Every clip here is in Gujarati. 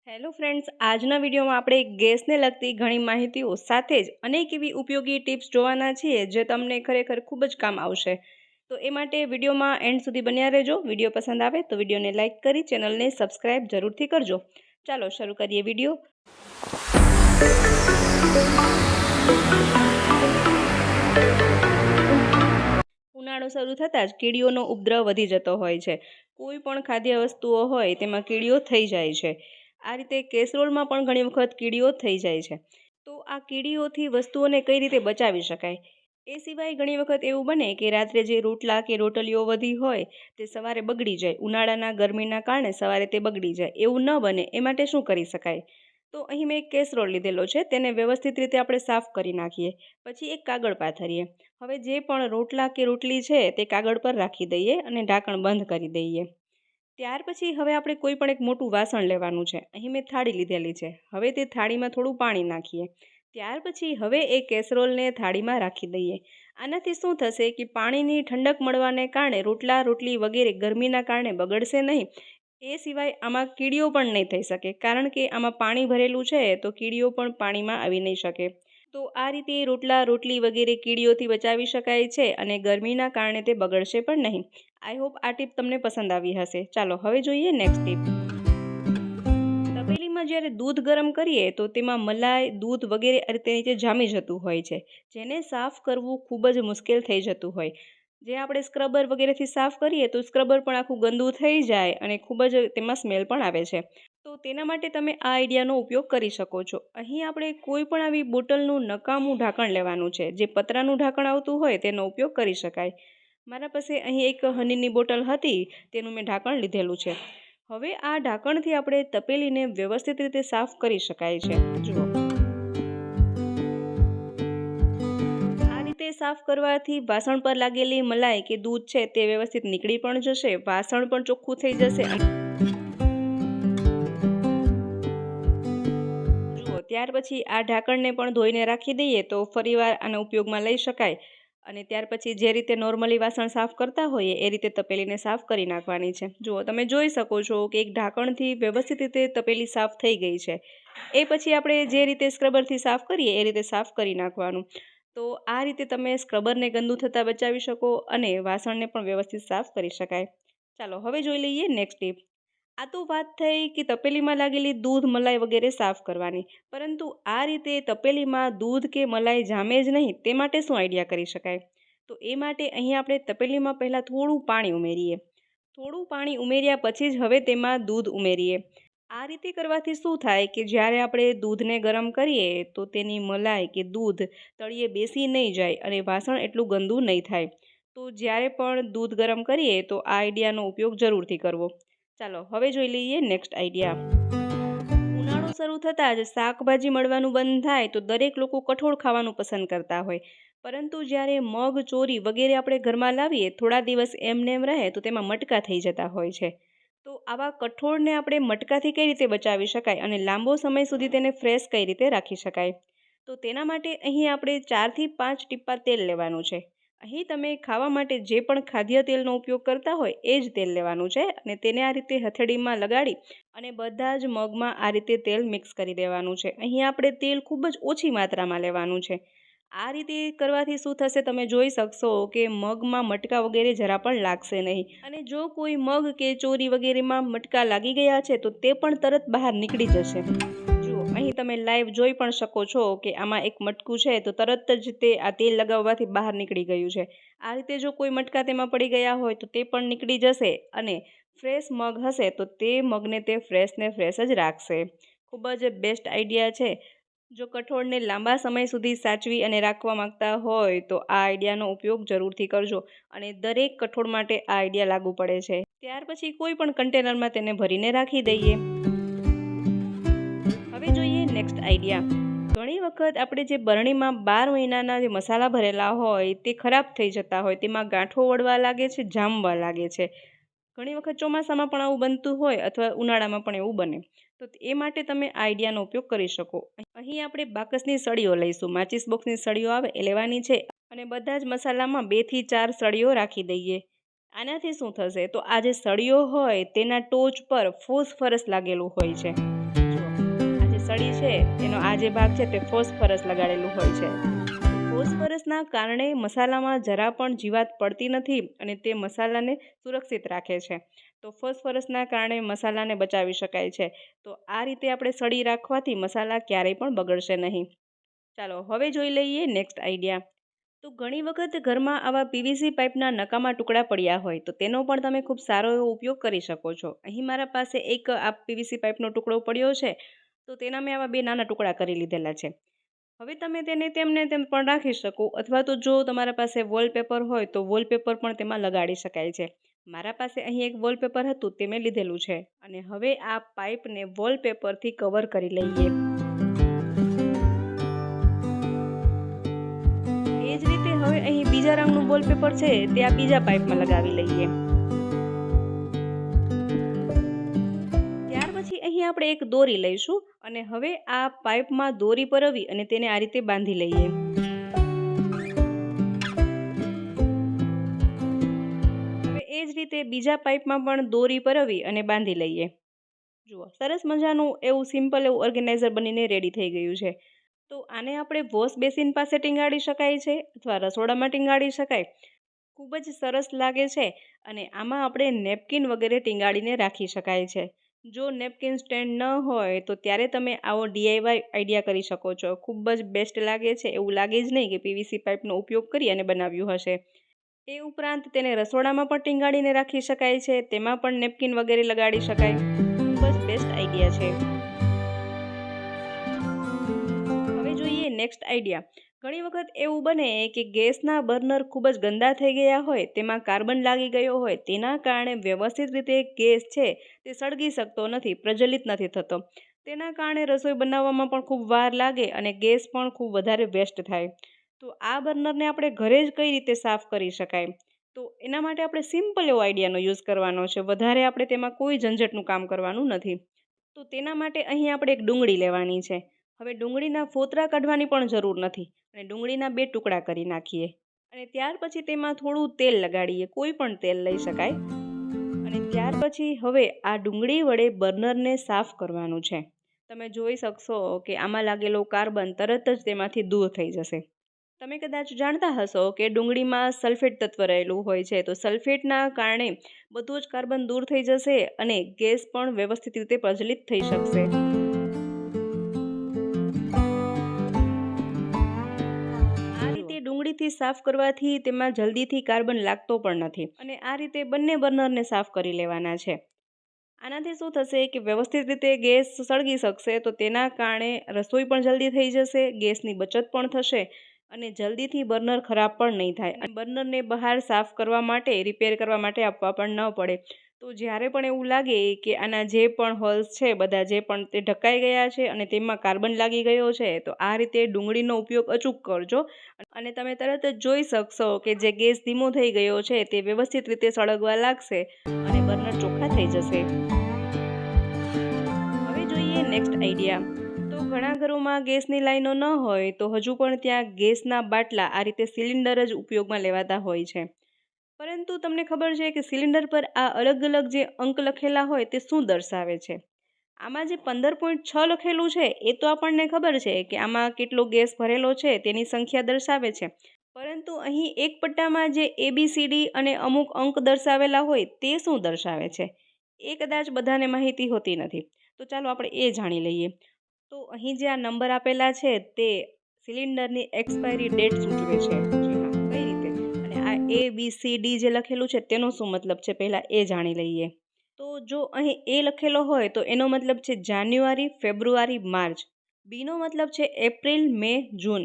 હેલો ફ્રેન્ડ્સ, આજના વિડીયોમાં આપણે ગેસને લગતી ઘણી માહિતીઓ સાથે જ અનેક એવી ઉપયોગી ટિપ્સ જોવાના છીએ જે તમને ખરેખર ખૂબ જ કામ આવશે. તો એ માટે વિડીયોમાં એન્ડ સુધી બન્યા રહેજો. વિડીયો પસંદ આવે તો વિડીયોને લાઇક કરી ચેનલને સબસ્ક્રાઈબ જરૂરથી કરજો. ચાલો શરૂ કરીએ વિડીયો. ઉનાળો શરૂ થતાં જ કીડીઓનો ઉપદ્રવ વધી જતો હોય છે. કોઈ પણ ખાદ્ય વસ્તુઓ હોય તેમાં કીડીઓ થઈ જાય છે. આ રીતે કેસરોલમાં પણ ઘણી વખત કીડીઓ થઈ જાય છે. તો આ કીડીઓથી વસ્તુઓને કઈ રીતે બચાવી શકાય? એ સિવાય ઘણી વખત એવું બને કે રાત્રે જે રોટલા કે રોટલીઓ વધી હોય તે સવારે બગડી જાય. ઉનાળાના ગરમીના કારણે સવારે તે બગડી જાય. એવું ન બને એ માટે શું કરી શકાય? તો અહીં મેં એક કેસરોલ લીધેલો છે. તેને વ્યવસ્થિત રીતે આપણે સાફ કરી નાખીએ. પછી એક કાગળ પાથરીએ. હવે જે પણ રોટલા કે રોટલી છે તે કાગળ પર રાખી દઈએ અને ઢાંકણ બંધ કરી દઈએ. ત્યાર પછી હવે આપણે કોઈ પણ એક મોટું વાસણ લેવાનું છે. અહીં મેં થાળી લીધેલી છે. હવે તે થાળીમાં થોડું પાણી નાખીએ. ત્યાર પછી હવે એ કેસરોલને થાળીમાં રાખી દઈએ. આનાથી શું થશે કે પાણીની ઠંડક મળવાને કારણે રોટલા રોટલી વગેરે ગરમીના કારણે બગડશે નહીં. એ સિવાય આમાં કીડીઓ પણ નહીં થઈ શકે, કારણ કે આમાં પાણી ભરેલું છે તો કીડીઓ પણ પાણીમાં આવી નહીં શકે. તો આ રીતે રોટલા રોટલી વગેરે કીડીઓથી બચાવી શકાય છે અને ગરમીના કારણે તે બગડશે પણ નહીં. આઈ હોપ આ ટીપ તમને પસંદ આવી હશે. ચાલો હવે જોઈએ નેક્સ્ટ ટીપ. તપેલીમાં જ્યારે દૂધ ગરમ કરીએ તો તેમાં મલાઈ, દૂધ વગેરે આ રીતે નીચે જામી જતું હોય છે, જેને સાફ કરવું ખૂબ જ મુશ્કેલ થઈ જતું હોય. જે આપણે સ્ક્રબર વગેરેથી સાફ કરીએ તો સ્ક્રબર પણ આખું ગંદુ થઈ જાય અને ખૂબ જ તેમાં સ્મેલ પણ આવે છે. તો તેના માટે તમે આ આઈડિયાનો ઉપયોગ કરી શકો છો. અહીં આપણે કોઈ પણ આવી બોટલનું નકામું ઢાંકણ લેવાનું છે. જે પતરાનું ઢાંકણ આવતું હોય તેનો ઉપયોગ કરી શકાય. મારા પાસે અહીં એક હનીની બોટલ હતી, તેનું મેં ઢાંકણ લીધેલું છે. હવે આ ઢાંકણથી આપણે તપેલીને વ્યવસ્થિત રીતે સાફ કરી શકાય છે. જુઓ, આ રીતે સાફ કરવાથી વાસણ પર લાગેલી મલાઈ કે દૂધ છે તે વ્યવસ્થિત નીકળી પણ જશે, વાસણ પણ ચોખ્ખું થઈ જશે. જુઓ, ત્યાર પછી આ ઢાંકણને પણ ધોઈને રાખી દઈએ તો ફરીવાર આના ઉપયોગમાં લઈ શકાય. અને ત્યાર પછી જે રીતે નોર્મલી વાસણ સાફ કરતા હોઈએ એ રીતે તપેલીને સાફ કરી નાખવાની છે. જુઓ, તમે જોઈ શકો છો કે એક ઢાંકણથી વ્યવસ્થિત રીતે તપેલી સાફ થઈ ગઈ છે. એ પછી આપણે જે રીતે સ્ક્રબરથી સાફ કરીએ એ રીતે સાફ કરી નાખવાનું. તો આ રીતે તમે સ્ક્રબરને ગંદુ થતાં બચાવી શકો અને વાસણને પણ વ્યવસ્થિત સાફ કરી શકાય. ચાલો હવે જોઈ લઈએ નેક્સ્ટ ટીપ. આ તો વાત થઈ કે તપેલીમાં લાગેલી દૂધ મલાઈ વગેરે સાફ કરવાની, પરંતુ આ રીતે તપેલીમાં દૂધ કે મલાઈ જામે જ નહીં તે માટે શું આઈડિયા કરી શકાય? તો એ માટે અહીં આપણે તપેલીમાં પહેલાં થોડું પાણી ઉમેરીએ. થોડું પાણી ઉમેર્યા પછી જ હવે તેમાં દૂધ ઉમેરીએ. આ રીતે કરવાથી શું થાય કે જ્યારે આપણે દૂધને ગરમ કરીએ તો તેની મલાઈ કે દૂધ તળિયે બેસી નહીં જાય અને વાસણ એટલું ગંદુ નહીં થાય. તો જ્યારે પણ દૂધ ગરમ કરીએ તો આ આઈડિયાનો ઉપયોગ જરૂરથી કરવો. ચાલો હવે જોઈ લઈએ નેક્સ્ટ આઈડિયા. ઉનાળો શરૂ થતાં જ શાકભાજી મળવાનું બંધ થાય તો દરેક લોકો કઠોળ ખાવાનું પસંદ કરતા હોય. પરંતુ જ્યારે મગ, ચોરી વગેરે આપણે ઘરમાં લાવીએ, થોડા દિવસ એમને એમ રહે તો તેમાં મટકા થઈ જતા હોય છે. તો આવા કઠોળને આપણે મટકાથી કઈ રીતે બચાવી શકાય અને લાંબો સમય સુધી તેને ફ્રેશ કઈ રીતે રાખી શકાય? તો તેના માટે અહીં આપણે 4 થી 5 ટીપા તેલ લેવાનું છે. અહીં તમે ખાવા માટે જે પણ ખાદ્ય તેલનો ઉપયોગ કરતા હોય એ જ તેલ લેવાનું છે અને તેને આ રીતે હથેળીમાં લગાડી અને બધા જ મગમાં આ રીતે તેલ મિક્સ કરી દેવાનું છે. અહીં આપણે તેલ ખૂબ જ ઓછી માત્રામાં લેવાનું છે. આ રીતે કરવાથી શું થશે તમે જોઈ શકશો કે મગમાં મટકા વગેરે જરા પણ લાગશે નહીં. અને જો કોઈ મગ કે ચોરી વગેરેમાં મટકા લાગી ગયા છે તો તે પણ તરત બહાર નીકળી જશે. જુઓ, અહીં તમે લાઈવ જોઈ પણ શકો છો કે આમાં એક મટકું છે તો તરત જ તે આ તેલ લગાવવાથી બહાર નીકળી ગયું છે. આ રીતે જો કોઈ મટકા તેમાં પડી ગયા હોય તો તે પણ નીકળી જશે અને ફ્રેશ મગ હશે તો તે મગને તે ફ્રેશને ફ્રેશ જ રાખશે. ખૂબ જ બેસ્ટ આઈડિયા છે. જો કઠોળને લાંબા સમય સુધી સાચવી અને રાખવા માંગતા હોય તો આ આઈડિયાનો ઉપયોગ જરૂરથી કરજો અને દરેક કઠોળ માટે આ આઈડિયા લાગુ પડે છે. ત્યાર પછી કોઈ પણ કન્ટેનરમાં તેને ભરીને રાખી દઈએ. હવે જોઈએ નેક્સ્ટ આઈડિયા. ઘણી વખત આપણે જે બરણીમાં 12 મહિનાના જે મસાલા ભરેલા હોય તે ખરાબ થઈ જતા હોય, તેમાં ગાંઠો વળવા લાગે છે, જામવા લાગે છે. ઘણી વખત ચોમાસામાં પણ આવું બનતું હોય અથવા ઉનાળામાં પણ એવું બને. તો એ માટે તમે આ આઈડિયાનો ઉપયોગ કરી શકો. અહીં આપણે બાકસની સળીઓ લઈશું. માચિસ બોક્સની સળીઓ આવે એ લેવાની છે અને બધા જ મસાલામાં 2 થી 4 સળીઓ રાખી દઈએ. આનાથી શું થશે તો આ જે સળીઓ હોય તેના ટોચ પર ફોસ્ફરસ લાગેલું હોય છે. જુઓ, સળી છે એનો આ જે ભાગ છે તે ફોસ્ફરસ લગાડેલું હોય છે. ફોસ્ફરસના કારણે મસાલામાં જરા પણ જીવાત પડતી નથી અને તે મસાલાને સુરક્ષિત રાખે છે. તો ફોસ્ફરસના કારણે મસાલાને બચાવી શકાય છે. તો આ રીતે આપણે સળી રાખવાથી મસાલા ક્યારેય પણ બગડશે નહીં. ચાલો હવે જોઈ લઈએ નેક્સ્ટ આઈડિયા. તો ઘણી વખત ઘરમાં આવા પીવીસી પાઇપના નકામા ટુકડા પડ્યા હોય તો તેનો પણ તમે ખૂબ સારો એવો ઉપયોગ કરી શકો છો. અહીં મારા પાસે એક આ પીવીસી પાઇપનો ટુકડો પડ્યો છે, તો તેના મેં આવા 2 નાના ટુકડા કરી લીધેલા છે. હવે તમે તેને તેમને તેમ પણ રાખી શકો, અથવા તો જો તમારા પાસે વોલપેપર હોય તો વોલપેપર પણ તેમાં લગાડી શકાય છે. મારા પાસે અહીં એક વોલપેપર હતું તે મેં લીધેલું છે. અને હવે આ પાઇપને વોલપેપરથી કવર કરી લઈએ. એ જ રીતે હવે અહીં બીજા રંગનું વોલપેપર છે તે આ બીજા પાઇપમાં લગાવી લઈએ. ત્યાર પછી અહીં આપણે એક દોરી લઈશું અને હવે આ પાઇપમાં દોરી પરવી અને તેને આ રીતે બાંધી લઈએ. હવે એ જ રીતે બીજા પાઇપમાં પણ દોરી પરવી અને બાંધી લઈએ. જુઓ, સરસ મજાનું એવું સિમ્પલ એવું ઓર્ગેનાઇઝર બનીને રેડી થઈ ગયું છે. તો આને આપણે વોશ બેસિન પાસે ટીંગાડી શકાય છે અથવા રસોડામાં ટીંગાડી શકાય. ખૂબ જ સરસ લાગે છે અને આમાં આપણે નેપકિન વગેરે ટીંગાડીને રાખી શકાય છે. જો નેપકિન સ્ટેન્ડ ન હોય તો ત્યારે તમે આવો DIY આઈડિયા કરી શકો છો. ખૂબ જ બેસ્ટ લાગે છે. એવું લાગે જ નહીં કે પીવીસી પાઇપનો ઉપયોગ કરી અને બનાવ્યું હશે. એ ઉપરાંત તેને રસોડામાં પણ ટીંગાડીને રાખી શકાય છે. તેમાં પણ નેપકિન વગેરે લગાડી શકાય. ખૂબ જ બેસ્ટ આઈડિયા છે. હવે જોઈએ નેક્સ્ટ આઈડિયા. ઘણી વખત એવું બને કે ગેસના બર્નર ખૂબ જ ગંદા થઈ ગયા હોય, તેમાં કાર્બન લાગી ગયો હોય, તેના કારણે વ્યવસ્થિત રીતે ગેસ છે તે સળગી શકતો નથી, પ્રજ્વલિત નથી થતો. તેના કારણે રસોઈ બનાવવામાં પણ ખૂબ વાર લાગે અને ગેસ પણ ખૂબ વધારે વેસ્ટ થાય. તો આ બર્નરને આપણે ઘરે જ કઈ રીતે સાફ કરી શકાય? તો એના માટે આપણે સિમ્પલ એવો આઈડિયાનો યુઝ કરવાનો છે. વધારે આપણે તેમાં કોઈ ઝંઝટનું કામ કરવાનું નથી. તો તેના માટે અહીં આપણે એક ડુંગળી લેવાની છે. હવે ડુંગળીના ફોતરા કાઢવાની પણ જરૂર નથી અને ડુંગળીના 2 ટુકડા કરી નાખીએ અને ત્યાર પછી તેમાં થોડું તેલ લગાડીએ. કોઈ પણ તેલ લઈ શકાય. અને ત્યાર પછી હવે આ ડુંગળી વડે બર્નરને સાફ કરવાનું છે. તમે જોઈ શકશો કે આમાં લાગેલો કાર્બન તરત જ તેમાંથી દૂર થઈ જશે. તમે કદાચ જાણતા હશો કે ડુંગળીમાં સલ્ફેટ તત્વ રહેલું હોય છે. તો સલ્ફેટના કારણે બધું જ કાર્બન દૂર થઈ જશે અને ગેસ પણ વ્યવસ્થિત રીતે પ્રજ્વલિત થઈ શકશે. આ રીતે ડુંગળીથી સાફ કરવાથી તેમાં જલ્દીથી કાર્બન લાગતો પણ નથી અને આ રીતે બંને બર્નરને સાફ કરી લેવાના છે. આનાથી શું થશે કે વ્યવસ્થિત રીતે ગેસ સળગી શકશે. તો તેના કારણે રસોઈ પણ જલ્દી થઈ જશે, ગેસની બચત પણ થશે અને જલ્દીથી બર્નર ખરાબ પણ નહીં થાય અને બર્નરને બહાર સાફ કરવા માટે, રિપેર કરવા માટે આપવા પણ ન પડે. તો જ્યારે પણ એવું લાગે કે આના જે પણ હોલ્સ છે બધા જે પણ તે ઢકાઈ ગયા છે અને તેમાં કાર્બન લાગી ગયો છે, તો આ રીતે ડુંગળીનો ઉપયોગ અચૂક કરજો અને તમે તરત જ જોઈ શકશો કે જે ગેસ ધીમો થઈ ગયો છે તે વ્યવસ્થિત રીતે સળગવા લાગશે અને બર્નર ચોખ્ખા થઈ જશે. હવે જોઈએ નેક્સ્ટ આઈડિયા. તો ઘણા ઘરોમાં ગેસની લાઈનો ન હોય તો હજુ પણ ત્યાં ગેસના બાટલા આ રીતે સિલિન્ડર જ ઉપયોગમાં લેવાતા હોય છે. પરંતુ તમને ખબર છે કે સિલિન્ડર પર આ અલગ અલગ જે અંક લખેલા હોય તે શું દર્શાવે છે? આમાં જે 15.6 લખેલું છે એ તો આપણને ખબર છે કે આમાં કેટલો ગેસ ભરેલો છે તેની સંખ્યા દર્શાવે છે. પરંતુ અહીં એક પટ્ટામાં જે ABCD અને અમુક અંક દર્શાવેલા હોય તે શું દર્શાવે છે? એ કદાચ બધાને માહિતી હોતી નથી. તો ચાલો આપણે એ જાણી લઈએ. તો અહીં જે આ નંબર આપેલા છે તે સિલિન્ડરની એક્સપાયરી ડેટ સૂચવે છે. જી હા, કઈ રીતે? અને આ ABCD જે લખેલું છે તેનો શું મતલબ છે પહેલાં એ જાણી લઈએ. તો જો અહીં એ લખેલો હોય તો એનો મતલબ છે જાન્યુઆરી, ફેબ્રુઆરી, માર્ચ. બીનો મતલબ છે એપ્રિલ, મે, જૂન.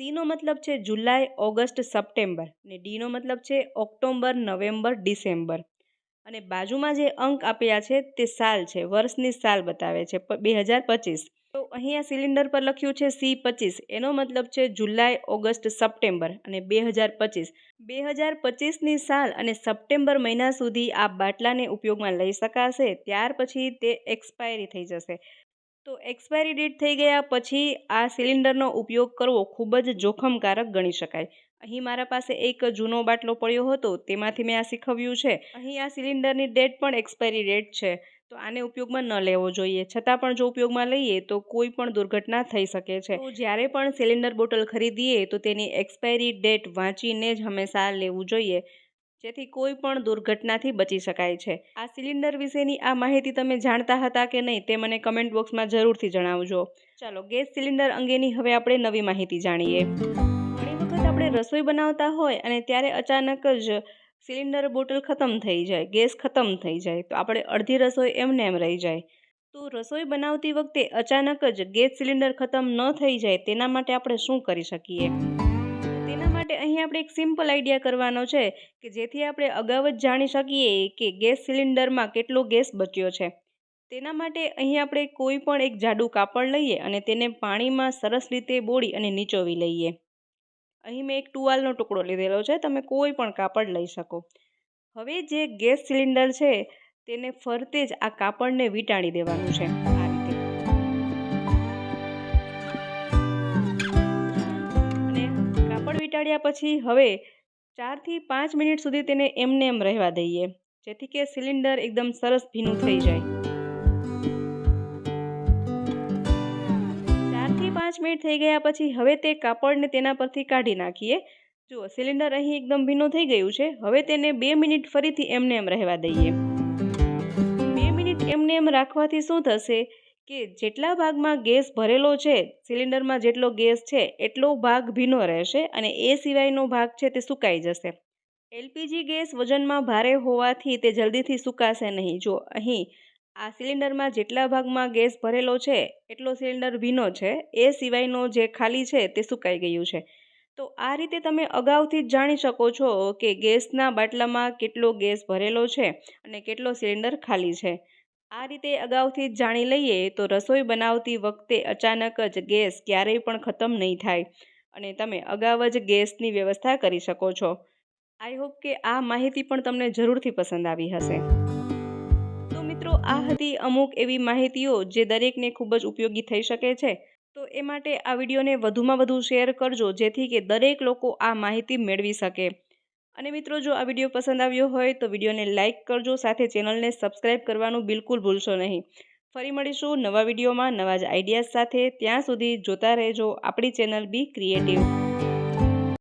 સીનો મતલબ છે જુલાઈ, ઓગસ્ટ, સપ્ટેમ્બર. અને ડીનો મતલબ છે ઓક્ટોબર, નવેમ્બર, ડિસેમ્બર. અને બાજુમાં જે અંક આપ્યા છે તે સાલ છે, વર્ષની સાલ બતાવે છે 2025. તો અહીં આ સિલિન્ડર પર લખ્યું છે C25. એનો મતલબ છે જુલાઈ, ઓગસ્ટ, સપ્ટેમ્બર અને 2025. 2025ની સાલ અને સપ્ટેમ્બર મહિના સુધી આ બાટલાને ઉપયોગમાં લઈ શકાશે. ત્યાર પછી તે એક્સપાયરી થઈ જશે. તો એક્સપાયરી ડેટ થઈ ગયા પછી આ સિલિન્ડરનો ઉપયોગ કરવો ખૂબ જ જોખમકારક ગણી શકાય. અહીં મારા પાસે એક જૂનો બાટલો પડ્યો હતો, તેમાંથી મેં આ શીખવ્યું છે. અહીં આ સિલિન્ડરની ડેટ પણ એક્સપાયરી ડેટ છે. તો આને ઉપયોગમાં ન લેવો જોઈએ. છતાં પણ જો ઉપયોગમાં લઈએ તો કોઈ પણ દુર્ઘટના થઈ શકે છે. તો જ્યારે પણ સિલિન્ડર બોટલ ખરીદીએ તો તેની એક્સપાયરી ડેટ વાંચીને જ હંમેશા લેવું જોઈએ, જેથી કોઈ પણ દુર્ઘટનાથી બચી શકાય છે. આ સિલિન્ડર વિશેની આ માહિતી તમે જાણતા હતા કે નહીં તે મને કમેન્ટ બોક્સમાં જરૂરથી જણાવજો. ચાલો ગેસ સિલિન્ડર અંગેની હવે આપણે નવી માહિતી જાણીએ. ઘણી વખત આપણે રસોઈ બનાવતા હોય અને ત્યારે અચાનક જ સિલિન્ડર બોટલ ખતમ થઈ જાય, ગેસ ખતમ થઈ જાય, તો આપણે અડધી રસોઈ એમને એમ રહી જાય. તો રસોઈ બનાવતી વખતે અચાનક જ ગેસ સિલિન્ડર ખતમ ન થઈ જાય તેના માટે આપણે શું કરી શકીએ? તેના માટે અહીં આપણે એક સિમ્પલ આઈડિયા કરવાનો છે કે જેથી આપણે અગાઉ જ જાણી શકીએ કે ગેસ સિલિન્ડરમાં કેટલો ગેસ બચ્યો છે. તેના માટે અહીં આપણે કોઈ પણ એક જાડું કાપડ લઈએ અને તેને પાણીમાં સરસ રીતે બોળી અને નીચોવી લઈએ. અહીં મેં એક ટુવાલનો ટુકડો લીધેલો છે, તમે કોઈ પણ કાપડ લઈ શકો. હવે જે ગેસ સિલિન્ડર છે તેને ફરતે જ આ કાપડને વીંટાળી દેવાનું છે આ રીતે. અને કાપડ વીંટાળ્યા પછી હવે 4 થી 5 મિનિટ સુધી તેને એમને એમ રહેવા દઈએ, જેથી કે સિલિન્ડર એકદમ સરસ ભીનું થઈ જાય. 4 થી 5 મિનિટ થઈ ગયા પછી હવે તે કાપડને તેના પરથી કાઢી નાખીએ. જુઓ સિલિન્ડર અહીં એકદમ ભીનું થઈ ગયું છે. હવે તેને 2 મિનિટ ફરીથી એમને એમ રહેવા દઈએ. 2 મિનિટ એમને એમ રાખવાથી શું થશે કે જેટલા ભાગમાં ગેસ ભરેલો છે, સિલિન્ડરમાં જેટલો ગેસ છે એટલો ભાગ ભીનો રહેશે અને એ સિવાયનો ભાગ છે તે સુકાઈ જશે. એલપીજી ગેસ વજનમાં ભારે હોવાથી તે જલ્દીથી સુકાશે નહીં. જો અહીં આ સિલિન્ડરમાં જેટલા ભાગમાં ગેસ ભરેલો છે એટલો સિલિન્ડર ભીનો છે, એ સિવાયનો જે ખાલી છે તે સુકાઈ ગયું છે. તો આ રીતે તમે અગાઉથી જ જાણી શકો છો કે ગેસના બાટલામાં કેટલો ગેસ ભરેલો છે અને કેટલો સિલિન્ડર ખાલી છે. આ રીતે અગાઉથી જ જાણી લઈએ તો રસોઈ બનાવતી વખતે અચાનક જ ગેસ ક્યારેય પણ ખતમ નહીં થાય અને તમે અગાઉ જ ગેસની વ્યવસ્થા કરી શકો છો. આઈ હોપ કે આ માહિતી પણ તમને જરૂરથી પસંદ આવી હશે. તો મિત્રો આ હતી અમુક એવી માહિતીઓ જે દરેકને ખૂબ જ ઉપયોગી થઈ શકે છે. તો એ માટે આ વિડીયોને વધુમાં વધુ શેર કરજો જેથી કે દરેક લોકો આ માહિતી મેળવી શકે. અને મિત્રો જો આ વિડીયો પસંદ આવ્યો હોય તો વિડીયોને લાઇક કરજો, સાથે ચેનલને સબસ્ક્રાઈબ કરવાનું બિલકુલ ભૂલશો નહીં. ફરી મળીશું નવા વિડીયોમાં નવા જ આઈડિયાઝ સાથે. ત્યાં સુધી જોતા રહેજો આપણી ચેનલ બી ક્રિએટિવ.